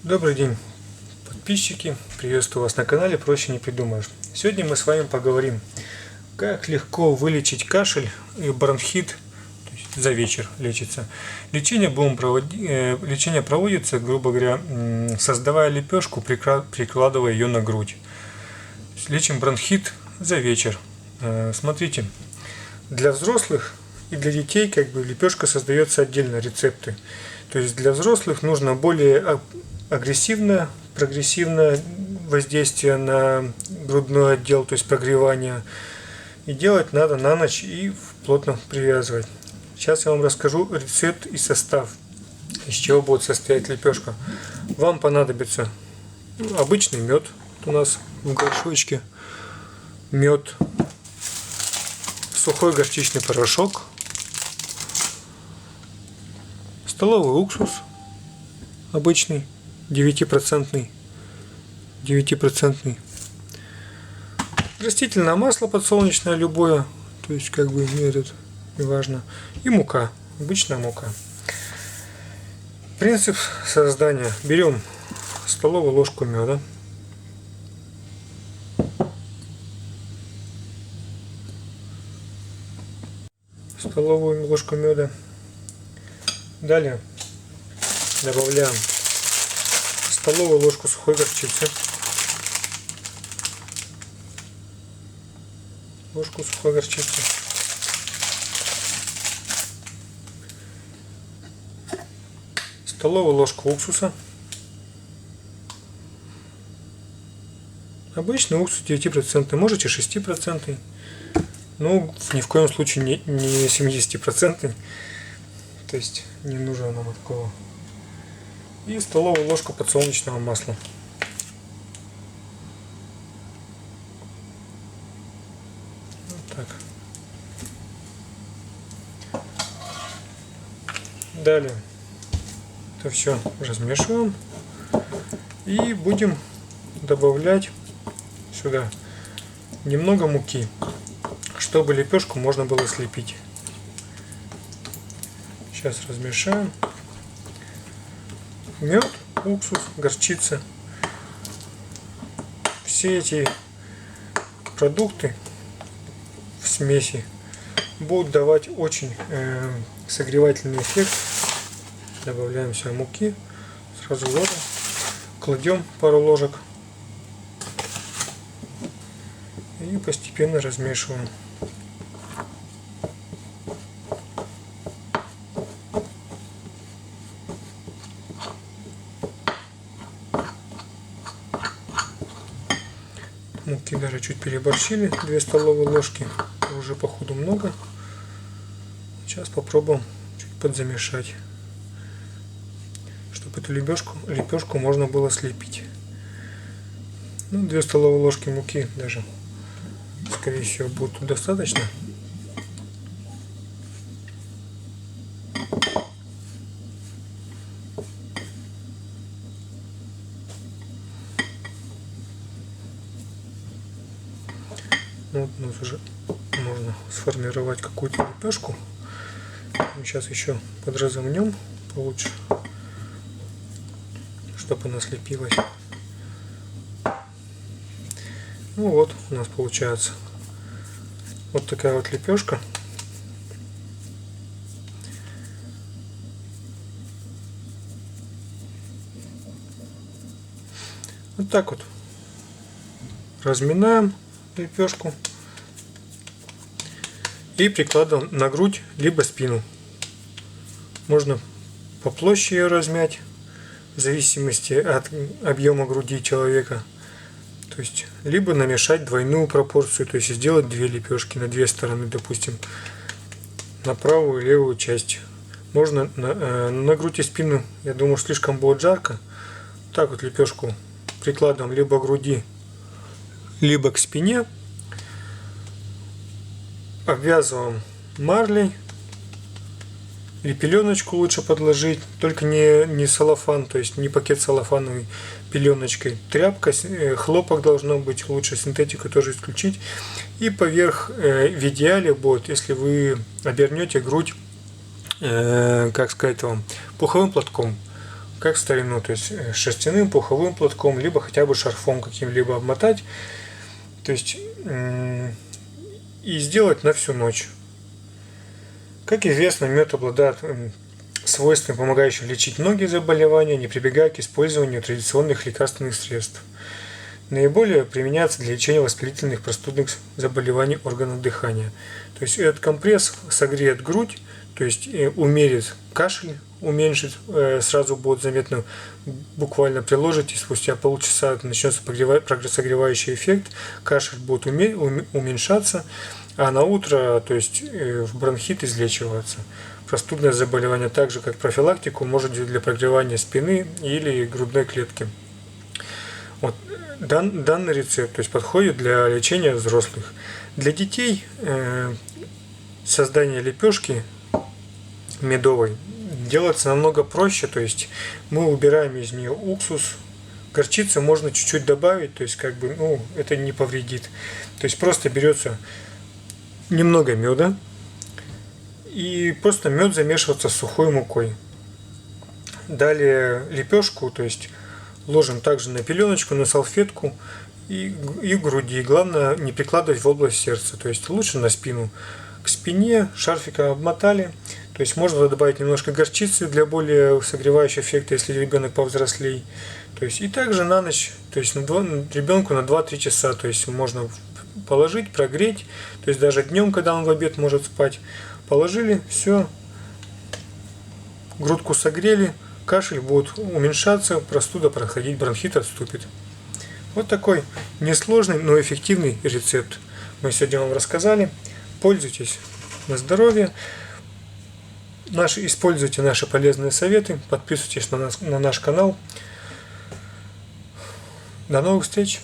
Добрый день, подписчики! Приветствую вас на канале «Проще не придумаешь». Сегодня мы с вами поговорим, как легко вылечить кашель и бронхит, то есть за вечер лечится. Лечение проводится, грубо говоря, создавая лепешку, прикладывая ее на грудь. Лечим бронхит за вечер. Смотрите, для взрослых и для детей лепешка создается отдельно, рецепты. То есть для взрослых нужно более агрессивное, прогрессивное воздействие на грудной отдел, то есть прогревание. И делать надо на ночь и плотно привязывать. Сейчас я вам расскажу рецепт и состав, из чего будет состоять лепешка. Вам понадобится обычный мед, у нас в горшочке, мед, сухой горчичный порошок, столовый уксус обычный, 9%, растительное масло подсолнечное любое, то есть неважно, и мука, обычная мука. Принцип создания: берем столовую ложку меда, далее добавляем столовую ложку сухой горчицы, столовую ложку уксуса, обычный уксус 9%, можете 6%, но ни в коем случае не 70%, то есть не нужно нам такого. И столовую ложку подсолнечного масла. Вот так. Далее это все размешиваем и будем добавлять сюда немного муки, чтобы лепешку можно было слепить. Сейчас размешаем. Мед, уксус, горчица. Все эти продукты в смеси будут давать очень согревательный эффект. Добавляем сюда муки, сразу воду, кладем пару ложек и постепенно размешиваем. Муки даже чуть переборщили, 2 столовые ложки, уже походу много. Сейчас попробуем чуть подзамешать, чтобы эту лепешку можно было слепить. 2 столовые ложки муки даже, скорее всего, будет достаточно. Вот у нас уже можно сформировать какую-то лепешку. Мы сейчас еще подразомнем получше, чтобы она слепилась. Ну вот у нас получается вот такая вот лепешка. Вот так вот разминаем лепешку и прикладываем на грудь либо спину. Можно поплоще ее размять в зависимости от объема груди человека, то есть либо намешать двойную пропорцию, то есть сделать 2 лепешки на 2 стороны, допустим, на правую и левую часть. Можно на грудь и спину, я думаю, слишком будет жарко. Так вот лепешку прикладываем либо к груди, либо к спине, обвязываем марлей, или пеленочку лучше подложить, только не салофан, то есть не пакет салофановый, пеленочкой. Тряпка, хлопок должно быть, лучше синтетику тоже исключить. И поверх в идеале будет, если вы обернете грудь, пуховым платком. как в старину, то есть шерстяным пуховым платком, либо хотя бы шарфом каким-либо обмотать, то есть и сделать на всю ночь. Как известно, мед обладает свойствами, помогающими лечить многие заболевания, не прибегая к использованию традиционных лекарственных средств. Наиболее применяется для лечения воспалительных простудных заболеваний органов дыхания. То есть этот компресс согреет грудь, то есть умерит кашель, уменьшит, сразу будет заметно, буквально приложите, спустя полчаса начнется прогрессогревающий эффект, кашель будет уменьшаться, а на утро, то есть бронхит излечивается. Простудное заболевание, так же как профилактику, может для прогревания спины или грудной клетки. Вот. Данный рецепт, то есть, подходит для лечения взрослых. Для детей создание лепешки медовой делается намного проще, то есть мы убираем из нее уксус, горчицы можно чуть-чуть добавить, то есть это не повредит. То есть просто берется немного меда и просто мед замешивается с сухой мукой. Далее лепешку, то есть ложим также на пеленочку, на салфетку и груди. Главное не прикладывать в область сердца, то есть лучше на спину. К спине шарфиком обмотали, то есть можно добавить немножко горчицы для более согревающего эффекта, если ребенок повзрослей. То есть и также на ночь, то есть ребенку на 2-3 часа, то есть можно положить, прогреть, то есть даже днем, когда он в обед может спать, положили, все, грудку согрели, кашель будет уменьшаться, простуда проходить, бронхит отступит. Вот такой несложный, но эффективный рецепт мы сегодня вам рассказали. Пользуйтесь на здоровье. Используйте наши полезные советы. Подписывайтесь на наш канал. До новых встреч!